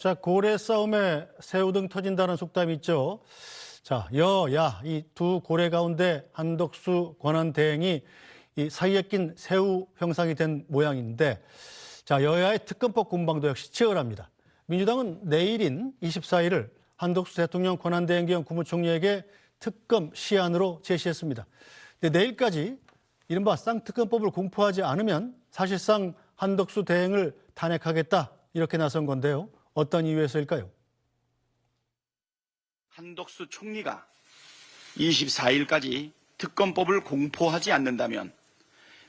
자, 고래 싸움에 새우등 터진다는 속담이 있죠. 자, 여야 이 두 고래 가운데 한덕수 권한대행이 이 사이에 낀 새우 형상이 된 모양인데, 자, 여야의 특검법 공방도 역시 치열합니다. 민주당은 내일인 24일을 한덕수 대통령 권한대행 겸 국무총리에게 특검 시안으로 제시했습니다. 근데 내일까지 이른바 쌍특검법을 공포하지 않으면 사실상 한덕수 대행을 탄핵하겠다 이렇게 나선 건데요. 어떤 이유에서일까요? 한덕수 총리가 24일까지 특검법을 공포하지 않는다면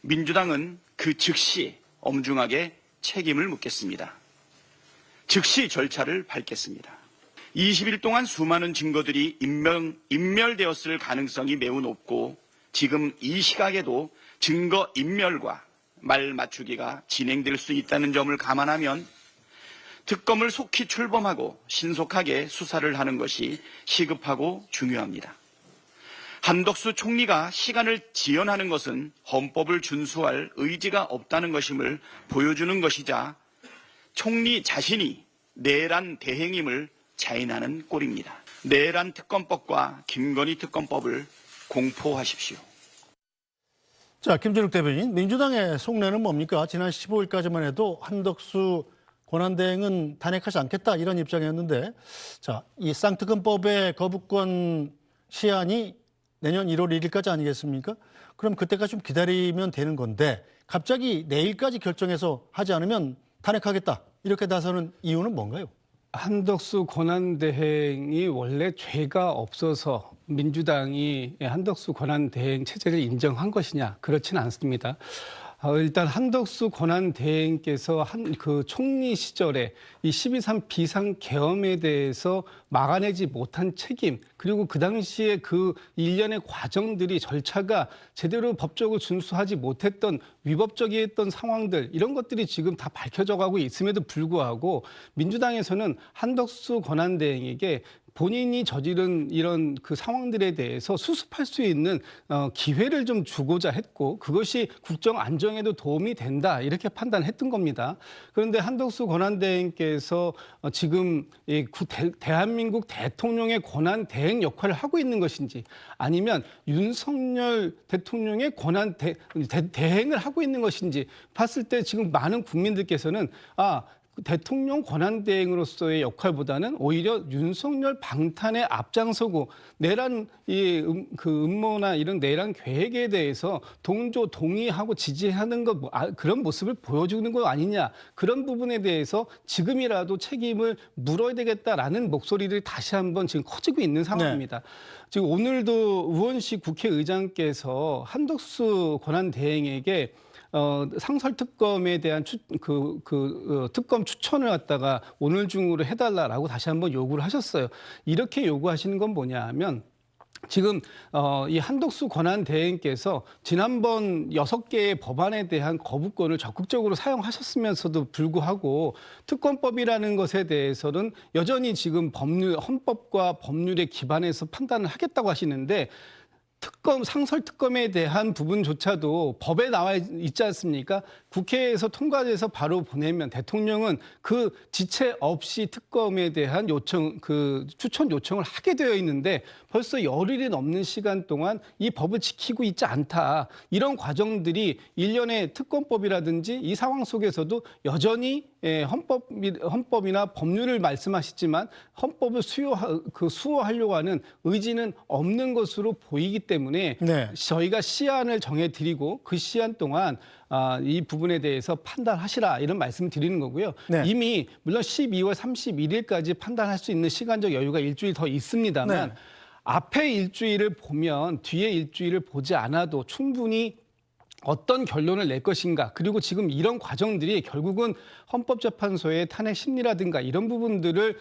민주당은 그 즉시 엄중하게 책임을 묻겠습니다. 즉시 절차를 밟겠습니다. 20일 동안 수많은 증거들이 인멸되었을 가능성이 매우 높고 지금 이 시각에도 증거 인멸과 말 맞추기가 진행될 수 있다는 점을 감안하면 특검을 속히 출범하고 신속하게 수사를 하는 것이 시급하고 중요합니다. 한덕수 총리가 시간을 지연하는 것은 헌법을 준수할 의지가 없다는 것임을 보여주는 것이자 총리 자신이 내란 대행임을 자인하는 꼴입니다. 내란 특검법과 김건희 특검법을 공포하십시오. 자, 김준욱 대변인, 민주당의 속내는 뭡니까? 지난 15일까지만 해도 한덕수 권한대행은 탄핵하지 않겠다 이런 입장이었는데, 자, 이 쌍특검법의 거부권 시한이 내년 1월 1일까지 아니겠습니까? 그럼 그때까지 좀 기다리면 되는 건데 갑자기 내일까지 결정해서 하지 않으면 탄핵하겠다 이렇게 나서는 이유는 뭔가요? 한덕수 권한대행이 원래 죄가 없어서 민주당이 한덕수 권한대행 체제를 인정한 것이냐? 그렇지는 않습니다. 일단 한덕수 권한대행께서 그 총리 시절에 이 12.3 비상계엄에 대해서 막아내지 못한 책임, 그리고 그 당시에 그 일련의 과정들이 절차가 제대로 법적으로 준수하지 못했던 위법적이었던 상황들, 이런 것들이 지금 다 밝혀져 가고 있음에도 불구하고 민주당에서는 한덕수 권한대행에게 본인이 저지른 이런 그 상황들에 대해서 수습할 수 있는 기회를 좀 주고자 했고, 그것이 국정 안정에도 도움이 된다 이렇게 판단했던 겁니다. 그런데 한덕수 권한대행께서 지금 대한민국 대통령의 권한대행 역할을 하고 있는 것인지, 아니면 윤석열 대통령의 대행을 하고 있는 것인지 봤을 때 지금 많은 국민들께서는 대통령 권한대행으로서의 역할보다는 오히려 윤석열 방탄에 앞장서고 내란 그 음모나 이런 내란 계획에 대해서 동의하고 지지하는 것, 그런 모습을 보여주는 거 아니냐, 그런 부분에 대해서 지금이라도 책임을 물어야 되겠다라는 목소리들이 다시 한번 지금 커지고 있는 상황입니다. 네. 지금 오늘도 우원식 국회의장께서 한덕수 권한대행에게 상설특검에 대한 특검 추천을 갖다가 오늘 중으로 해달라라고 다시 한번 요구를 하셨어요. 이렇게 요구하시는 건 뭐냐 하면, 지금 이 한덕수 권한대행께서 지난번 6개의 법안에 대한 거부권을 적극적으로 사용하셨으면서도 불구하고 특검법이라는 것에 대해서는 여전히 지금 헌법과 법률에 기반해서 판단을 하겠다고 하시는데, 상설특검에 대한 부분조차도 법에 나와 있지 않습니까? 국회에서 통과돼서 바로 보내면 대통령은 그 지체 없이 특검에 대한 추천 요청을 하게 되어 있는데 벌써 열흘이 넘는 시간 동안 이 법을 지키고 있지 않다. 이런 과정들이 일련의 특검법이라든지 이 상황 속에서도 여전히 헌법이나 법률을 말씀하시지만 헌법을 수호하려고 하는 의지는 없는 것으로 보이기 때문에 네. 저희가 시안을 정해드리고 그 시안 동안 이 부분에 대해서 판단하시라 이런 말씀을 드리는 거고요. 네. 이미 물론 12월 31일까지 판단할 수 있는 시간적 여유가 일주일 더 있습니다만 네. 앞에 일주일을 보면 뒤에 일주일을 보지 않아도 충분히 어떤 결론을 낼 것인가, 그리고 지금 이런 과정들이 결국은 헌법재판소의 탄핵 심리라든가 이런 부분들을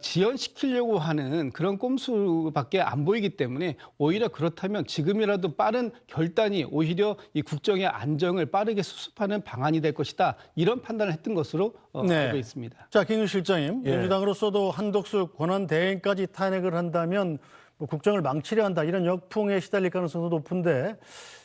지연시키려고 하는 그런 꼼수밖에 안 보이기 때문에 오히려 그렇다면 지금이라도 빠른 결단이 오히려 이 국정의 안정을 빠르게 수습하는 방안이 될 것이다, 이런 판단을 했던 것으로 알고 있습니다. 자, 김윤 실장님, 민주당으로서도 한덕수 권한대행까지 탄핵을 한다면 뭐 국정을 망치려 한다 이런 역풍에 시달릴 가능성도 높은데,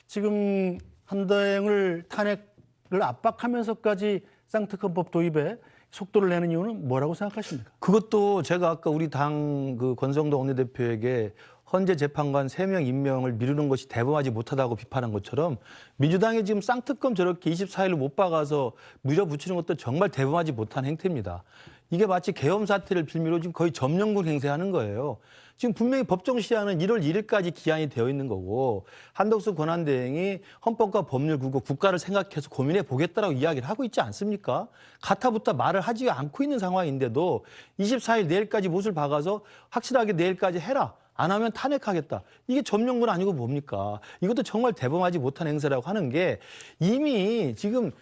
지금 한대행을 탄핵을 압박하면서까지 쌍특검법 도입에 속도를 내는 이유는 뭐라고 생각하십니까? 그것도 제가 아까 우리 당 그 권성동 원내대표에게 헌재 재판관 3명 임명을 미루는 것이 대범하지 못하다고 비판한 것처럼 민주당이 지금 쌍특검 저렇게 24일을 못 박아서 밀어붙이는 것도 정말 대범하지 못한 행태입니다. 이게 마치 계엄 사태를 빌미로 지금 거의 점령군 행세하는 거예요. 지금 분명히 법정 시한은 1월 1일까지 기한이 되어 있는 거고 한덕수 권한대행이 헌법과 법률 그리고 국가를 생각해서 고민해 보겠다라고 이야기를 하고 있지 않습니까? 가타부타 말을 하지 않고 있는 상황인데도 24일 내일까지 못을 박아서 확실하게 내일까지 해라. 안 하면 탄핵하겠다. 이게 점령군 아니고 뭡니까? 이것도 정말 대범하지 못한 행사라고 하는 게 이미 지금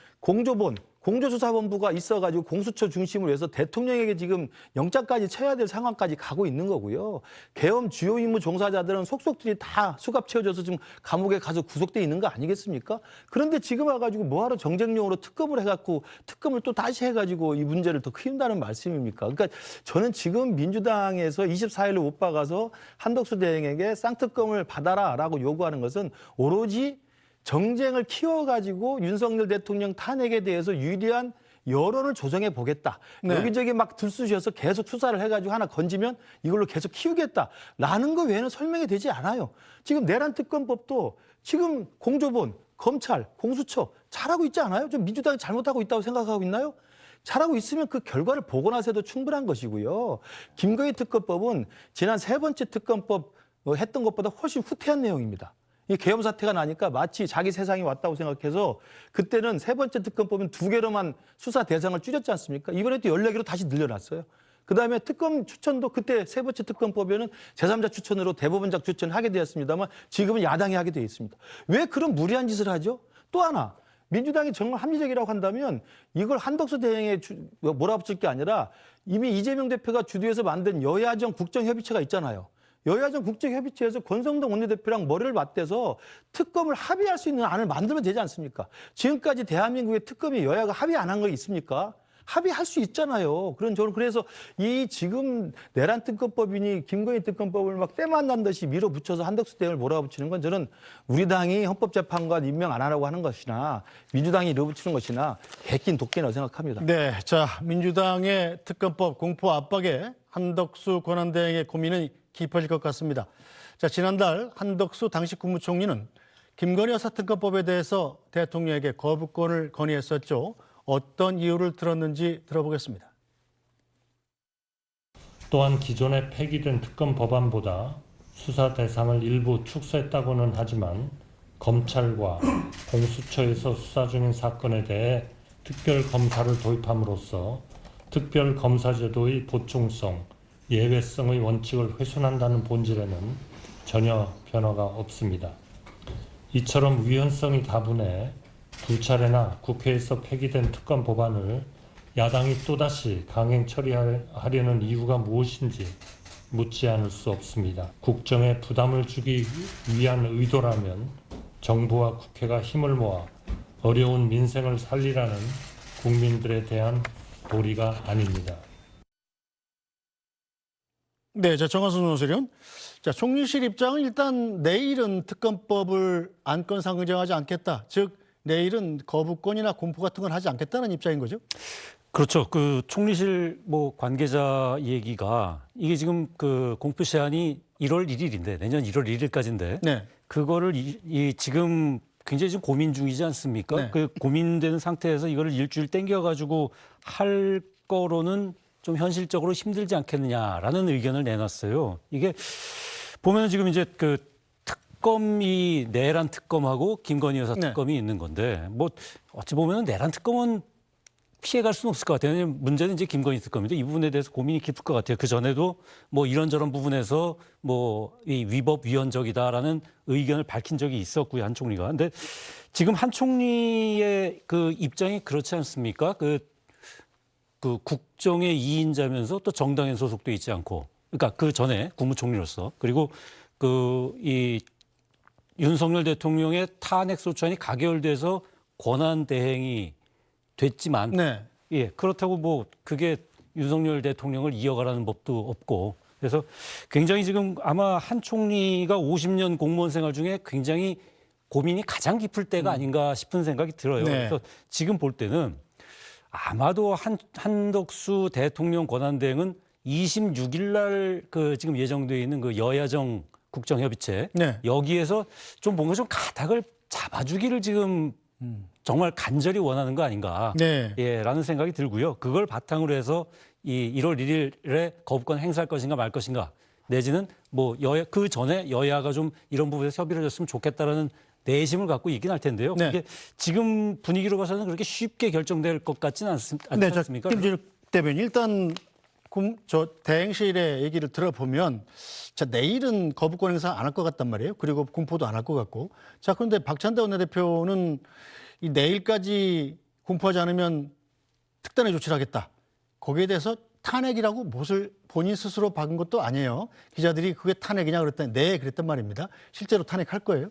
공조수사본부가 있어가지고 공수처 중심으로 해서 대통령에게 지금 영장까지 쳐야 될 상황까지 가고 있는 거고요. 계엄 주요 임무 종사자들은 속속들이 다 수갑 채워져서 지금 감옥에 가서 구속돼 있는 거 아니겠습니까? 그런데 지금 와가지고 뭐하러 정쟁용으로 특검을 해갖고 특검을 또 다시 해가지고 이 문제를 더 키운다는 말씀입니까? 그러니까 저는 지금 민주당에서 24일을 못 박아서 한덕수 대행에게 쌍특검을 받아라라고 요구하는 것은 오로지 정쟁을 키워가지고 윤석열 대통령 탄핵에 대해서 유리한 여론을 조정해 보겠다. 네. 여기저기 막 들쑤셔서 계속 수사를 해가지고 하나 건지면 이걸로 계속 키우겠다라는 거 외에는 설명이 되지 않아요. 지금 내란 특검법도 지금 공조본, 검찰, 공수처 잘하고 있지 않아요? 좀 민주당이 잘못하고 있다고 생각하고 있나요? 잘하고 있으면 그 결과를 보고 나서도 충분한 것이고요. 김건희 특검법은 지난 3번째 특검법 했던 것보다 훨씬 후퇴한 내용입니다. 이 계엄 사태가 나니까 마치 자기 세상이 왔다고 생각해서 그때는 3번째 특검법은 2개로만 수사 대상을 줄였지 않습니까? 이번에 또 14개로 다시 늘려놨어요. 그다음에 특검 추천도 그때 3번째 특검법에는 제3자 추천으로 대법원장 추천을 하게 되었습니다만 지금은 야당이 하게 되어 있습니다. 왜 그런 무리한 짓을 하죠? 또 하나, 민주당이 정말 합리적이라고 한다면 이걸 한덕수 대행에 몰아붙일 게 아니라 이미 이재명 대표가 주도해서 만든 여야정 국정협의체가 있잖아요. 여야정 국정협의체에서 권성동 원내대표랑 머리를 맞대서 특검을 합의할 수 있는 안을 만들면 되지 않습니까? 지금까지 대한민국의 특검이 여야가 합의 안 한 거 있습니까? 합의할 수 있잖아요. 저는 그래서 이 지금 내란 특검법이니 김건희 특검법을 막 때만난 듯이 밀어붙여서 한덕수 대행을 몰아붙이는 건 저는 우리 당이 헌법재판관 임명 안 하라고 하는 것이나 민주당이 밀어붙이는 것이나 개낀 독재라고 생각합니다. 네, 자 민주당의 특검법 공포 압박에 한덕수 권한대행의 고민은 깊어질 것 같습니다. 자, 지난달 한덕수 당시 국무총리는 김건희 여사 특검법에 대해서 대통령에게 거부권을 건의했었죠. 어떤 이유를 들었는지 들어보겠습니다. 또한 기존에 폐기된 특검 법안보다 수사 대상을 일부 축소했다고는 하지만 검찰과 공수처에서 수사 중인 사건에 대해 특별검사를 도입함으로써 특별검사제도의 보충성, 예외성의 원칙을 훼손한다는 본질에는 전혀 변화가 없습니다. 이처럼 위헌성이 다분해 두 차례나 국회에서 폐기된 특검 법안을 야당이 또다시 강행 처리하려는 이유가 무엇인지 묻지 않을 수 없습니다. 국정에 부담을 주기 위한 의도라면 정부와 국회가 힘을 모아 어려운 민생을 살리라는 국민들에 대한 도리가 아닙니다. 네, 자 정한순 논설위원. 자 총리실 입장은 일단 내일은 특검법을 안건 상정하지 않겠다. 즉 내일은 거부권이나 공포 같은 건 하지 않겠다는 입장인 거죠? 그렇죠. 그 총리실 관계자 얘기가 이게 지금 그 공표 시한이 1월 1일인데 내년 1월 1일까지인데 네. 그거를 지금 굉장히 지금 고민 중이지 않습니까? 네. 그 고민되는 상태에서 이거를 일주일 땡겨가지고 할 거로는 좀 현실적으로 힘들지 않겠느냐라는 의견을 내놨어요. 이게 보면 지금 이제 그 특검이 내란 특검하고 김건희 여사 특검이 있는 건데 뭐 어찌 보면 내란 특검은 피해갈 수는 없을 것 같아요. 왜냐하면 문제는 이제 김건희 특검인데 이 부분에 대해서 고민이 깊을 것 같아요. 그 전에도 뭐 이런저런 부분에서 뭐 이 위법 위헌적이다라는 의견을 밝힌 적이 있었고요, 한 총리가. 근데 지금 한 총리의 그 입장이 그렇지 않습니까? 그 국정의 2인자면서 또 정당에 소속돼 있지 않고, 그러니까 그 전에 국무총리로서 그리고 이 윤석열 대통령의 탄핵 소추안이 가결돼서 권한 대행이 됐지만, 네. 예, 그렇다고 뭐 그게 윤석열 대통령을 이어가라는 법도 없고, 그래서 굉장히 지금 아마 한 총리가 50년 공무원 생활 중에 굉장히 고민이 가장 깊을 때가 아닌가 싶은 생각이 들어요. 네. 그래서 지금 볼 때는 아마도 한덕수 대통령 권한대행은 26일 날 그 지금 예정되어 있는 그 여야정 국정협의체 네. 여기에서 좀 뭔가 좀 가닥을 잡아주기를 지금 정말 간절히 원하는 거 아닌가 네. 라는 생각이 들고요. 그걸 바탕으로 해서 이 1월 1일에 거부권 행사할 것인가 말 것인가 내지는 뭐 그 전에 여야가 좀 이런 부분에서 협의를 줬으면 좋겠다라는 내심을 갖고 있긴 할 텐데요. 네. 그게 지금 분위기로 봐서는 그렇게 쉽게 결정될 것 같지는 않지 네, 않습니까? 김진욱 대변인 일단 저 대행실의 얘기를 들어보면 자 내일은 거부권 행사 안 할 것 같단 말이에요. 그리고 공포도 안 할 것 같고. 자 그런데 박찬대 원내대표는 이 내일까지 공포하지 않으면 특단의 조치를 하겠다. 거기에 대해서 탄핵이라고 못을 본인 스스로 박은 것도 아니에요. 기자들이 그게 탄핵이냐 그랬더니 네 그랬단 말입니다. 실제로 탄핵할 거예요.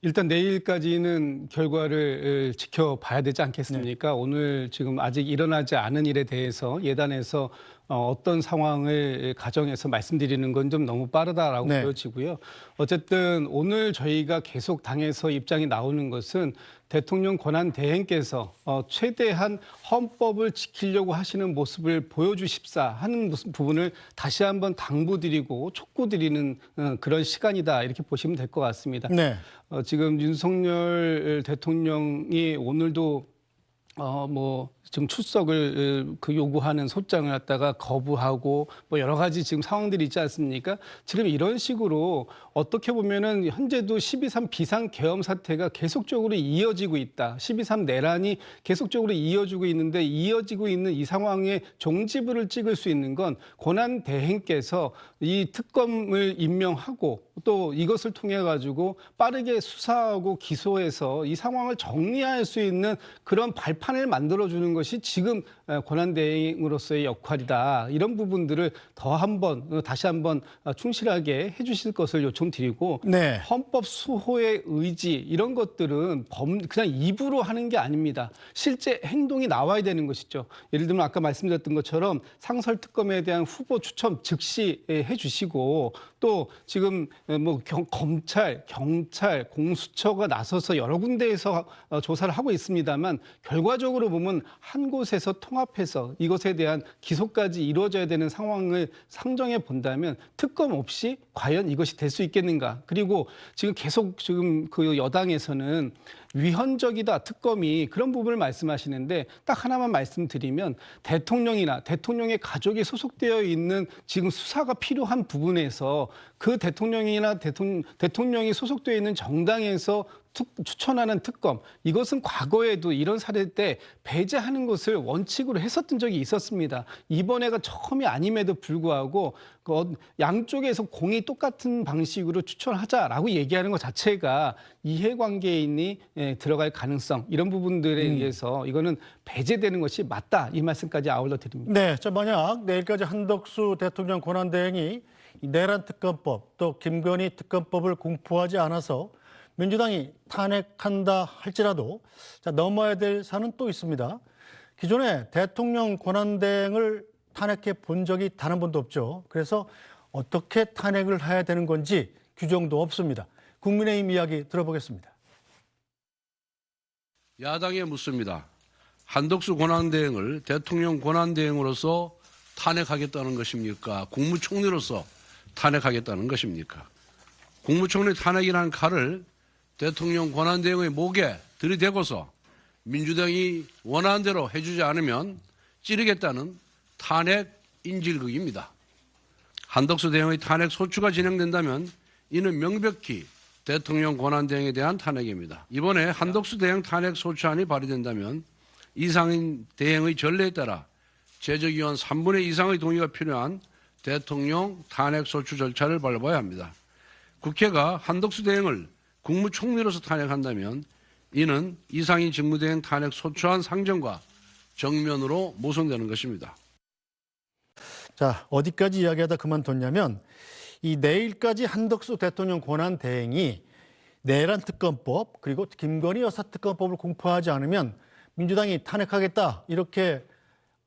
일단 내일까지는 결과를 지켜봐야 되지 않겠습니까? 오늘 지금 아직 일어나지 않은 일에 대해서 예단해서 어떤 상황을 가정해서 말씀드리는 건 좀 너무 빠르다라고 네. 보여지고요. 어쨌든 오늘 저희가 계속 당에서 입장이 나오는 것은 대통령 권한 대행께서 최대한 헌법을 지키려고 하시는 모습을 보여주십사 하는 부분을 다시 한번 당부드리고 촉구드리는 그런 시간이다 이렇게 보시면 될 것 같습니다. 네. 지금 윤석열 대통령이 오늘도 지금 출석을 그 요구하는 소장을 갖다가 거부하고 뭐 여러 가지 지금 상황들이 있지 않습니까? 지금 이런 식으로 어떻게 보면은 현재도 12.3 비상계엄 사태가 계속적으로 이어지고 있다. 12.3 내란이 계속적으로 이어지고 있는데 이어지고 있는 이 상황에 종지부를 찍을 수 있는 건 권한 대행께서 이 특검을 임명하고 또 이것을 통해 가지고 빠르게 수사하고 기소해서 이 상황을 정리할 수 있는 그런 발판을 만들어주는 것이 지금 권한대행으로서의 역할이다. 이런 부분들을 다시 한번 충실하게 해주실 것을 요청드리고 네. 헌법 수호의 의지 이런 것들은 그냥 입으로 하는 게 아닙니다. 실제 행동이 나와야 되는 것이죠. 예를 들면 아까 말씀드렸던 것처럼 상설특검에 대한 후보 추천 즉시 해주시고 또 지금 뭐 검찰, 경찰, 공수처가 나서서 여러 군데에서 조사를 하고 있습니다만 결과적으로 보면 한 곳에서 통합해서 이것에 대한 기소까지 이루어져야 되는 상황을 상정해 본다면 특검 없이 과연 이것이 될 수 있겠는가? 그리고 지금 계속 지금 그 여당에서는 위헌적이다 특검이 그런 부분을 말씀하시는데 딱 하나만 말씀드리면 대통령이나 대통령의 가족이 소속되어 있는 지금 수사가 필요한 부분에서 그 대통령이나 대통령이 소속되어 있는 정당에서 추천하는 특검 이것은 과거에도 이런 사례 때 배제하는 것을 원칙으로 했었던 적이 있었습니다. 이번에가 처음이 아님에도 불구하고 양쪽에서 공이 똑같은 방식으로 추천하자라고 얘기하는 것 자체가 이해관계인이 들어갈 가능성 이런 부분들에 의해서 이거는 배제되는 것이 맞다 이 말씀까지 아울러 드립니다. 네, 자 만약 내일까지 한덕수 대통령 권한대행이 이 내란 특검법 또 김건희 특검법을 공포하지 않아서 민주당이 탄핵한다 할지라도 자 넘어야 될 산은 또 있습니다. 기존에 대통령 권한대행을 탄핵해 본 적이 단 한 번도 없죠. 그래서 어떻게 탄핵을 해야 되는 건지 규정도 없습니다. 국민의힘 이야기 들어보겠습니다. 야당에 묻습니다. 한덕수 권한대행을 대통령 권한대행으로서 탄핵하겠다는 것입니까? 국무총리로서 탄핵하겠다는 것입니까? 국무총리 탄핵이라는 칼을 대통령 권한대행의 목에 들이대고서 민주당이 원하는 대로 해주지 않으면 찌르겠다는 탄핵 인질극입니다. 한덕수 대행의 탄핵 소추가 진행된다면 이는 명백히 대통령 권한대행에 대한 탄핵입니다. 이번에 한덕수 대행 탄핵 소추안이 발의된다면 이상인 대행의 전례에 따라 제적위원 3분의 2 이상의 동의가 필요한 대통령 탄핵 소추 절차를 밟아야 합니다. 국회가 한덕수 대행을 국무총리로서 탄핵한다면 이는 이상인 직무대행 탄핵 소추안 상정과 정면으로 모순되는 것입니다. 자, 어디까지 이야기하다 그만뒀냐면 이 내일까지 한덕수 대통령 권한대행이 내란 특검법 그리고 김건희 여사 특검법을 공포하지 않으면 민주당이 탄핵하겠다 이렇게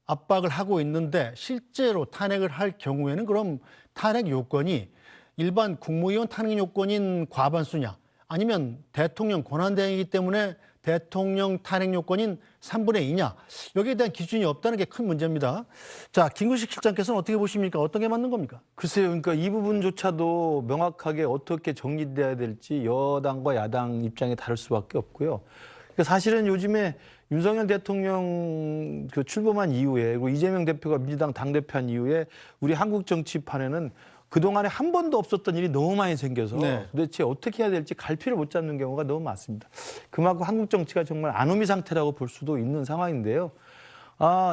압박을 하고 있는데 실제로 탄핵을 할 경우에는 그럼 탄핵 요건이 일반 국무위원 탄핵 요건인 과반수냐 아니면 대통령 권한대행이기 때문에 대통령 탄핵 요건인 3분의 2냐. 여기에 대한 기준이 없다는 게 큰 문제입니다. 자, 김구식 실장께서는 어떻게 보십니까? 어떤 게 맞는 겁니까? 글쎄요, 그러니까 이 부분조차도 명확하게 어떻게 정리돼야 될지 여당과 야당 입장이 다를 수밖에 없고요. 그러니까 사실은 요즘에 윤석열 대통령 그 출범한 이후에 그리고 이재명 대표가 민주당 당대표한 이후에 우리 한국 정치판에는 그동안에 한 번도 없었던 일이 너무 많이 생겨서 네. 도대체 어떻게 해야 될지 갈피를 못 잡는 경우가 너무 많습니다. 그만큼 한국 정치가 정말 안오미 상태라고 볼 수도 있는 상황인데요.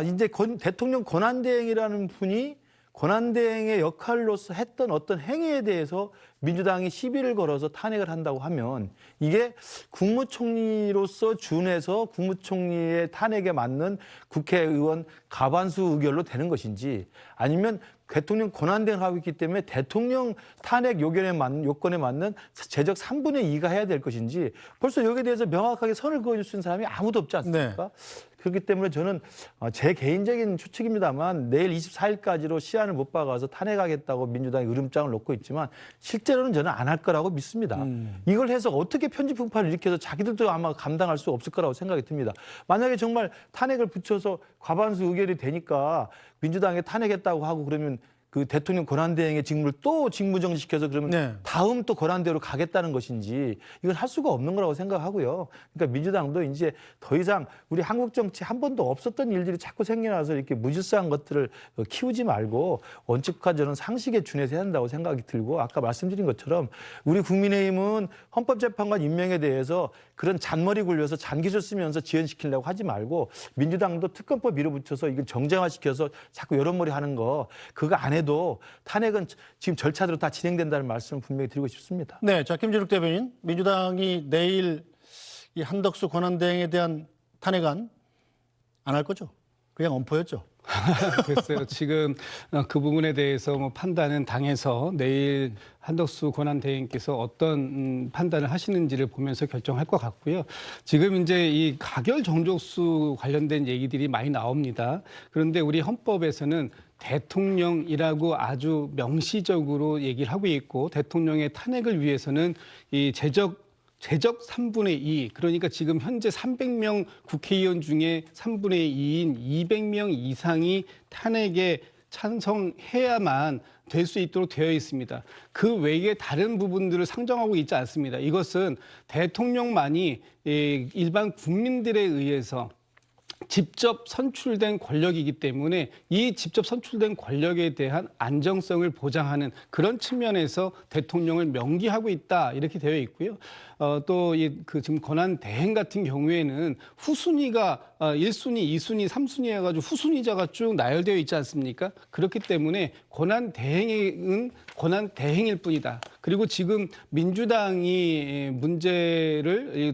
이제 대통령 권한대행이라는 분이 권한대행의 역할로서 했던 어떤 행위에 대해서 민주당이 시비를 걸어서 탄핵을 한다고 하면 이게 국무총리로서 준해서 국무총리의 탄핵에 맞는 국회의원 과반수 의결로 되는 것인지 아니면 대통령 권한대행을 하고 있기 때문에 대통령 탄핵 요건에 맞는 제적 3분의 2가 해야 될 것인지 벌써 여기에 대해서 명확하게 선을 그어줄 수 있는 사람이 아무도 없지 않습니까? 그렇기 때문에 저는 제 개인적인 추측입니다만 내일 24일까지로 시한을 못 박아서 탄핵하겠다고 민주당이 으름장을 놓고 있지만 실제로는 저는 안 할 거라고 믿습니다. 이걸 해서 어떻게 편집풍파를 일으켜서 자기들도 아마 감당할 수 없을 거라고 생각이 듭니다. 만약에 정말 탄핵을 붙여서 과반수 의결이 되니까 민주당에 탄핵했다고 하고 그러면 그 대통령 권한대행의 직무를 또 직무정지시켜서 그러면 네. 다음 또 권한대로 가겠다는 것인지 이건 할 수가 없는 거라고 생각하고요. 그러니까 민주당도 이제 더 이상 우리 한국 정치 한 번도 없었던 일들이 자꾸 생겨나서 이렇게 무질서한 것들을 키우지 말고 원칙과 저는 상식에 준해서 해야 한다고 생각이 들고 아까 말씀드린 것처럼 우리 국민의힘은 헌법재판관 임명에 대해서 그런 잔머리 굴려서 잔기술 쓰면서 지연시키려고 하지 말고 민주당도 특검법 밀어붙여서 이걸 정쟁화시켜서 자꾸 여론몰이 하는 거 그거 안 해도 탄핵은 지금 절차대로 다 진행된다는 말씀을 분명히 드리고 싶습니다. 네, 자, 김진욱 대변인, 민주당이 내일 이 한덕수 권한대행에 대한 탄핵안 안 할 거죠? 그냥 엄포였죠? 글쎄요. 지금 그 부분에 대해서 뭐 판단은 당에서 내일 한덕수 권한대행께서 어떤 판단을 하시는지를 보면서 결정할 것 같고요. 지금 이제 이 가결 정족수 관련된 얘기들이 많이 나옵니다. 그런데 우리 헌법에서는 대통령이라고 아주 명시적으로 얘기를 하고 있고 대통령의 탄핵을 위해서는 이 제적 3분의 2, 그러니까 지금 현재 300명 국회의원 중에 3분의 2인 200명 이상이 탄핵에 찬성해야만 될 수 있도록 되어 있습니다. 그 외에 다른 부분들을 상정하고 있지 않습니다. 이것은 대통령만이 일반 국민들에 의해서 직접 선출된 권력이기 때문에 이 직접 선출된 권력에 대한 안정성을 보장하는 그런 측면에서 대통령을 명기하고 있다 이렇게 되어 있고요. 또 지금 권한 대행 같은 경우에는 후순위가 1순위, 2순위, 3순위 해가지고 후순위자가 쭉 나열되어 있지 않습니까? 그렇기 때문에 권한 대행은 권한 대행일 뿐이다. 그리고 지금 민주당이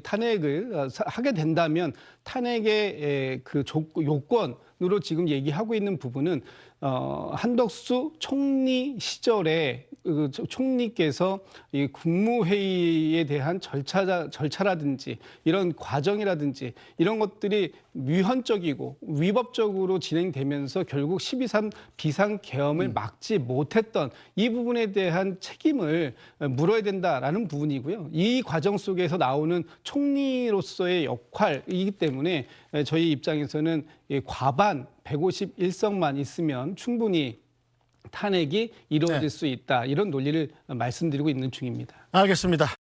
탄핵을 하게 된다면 탄핵의 그 요건으로 지금 얘기하고 있는 부분은 한덕수 총리 시절에 그 총리께서 이 국무회의에 대한 절차라든지 이런 과정이라든지 이런 것들이 위헌적이고 위법적으로 진행되면서 결국 12.3 비상계엄을 막지 못했던 이 부분에 대한 책임을 물어야 된다라는 부분이고요. 이 과정 속에서 나오는 총리로서의 역할이기 때문에 저희 입장에서는 과반 151석만 있으면 충분히 탄핵이 이루어질 수 있다. 이런 논리를 말씀드리고 있는 중입니다. 알겠습니다.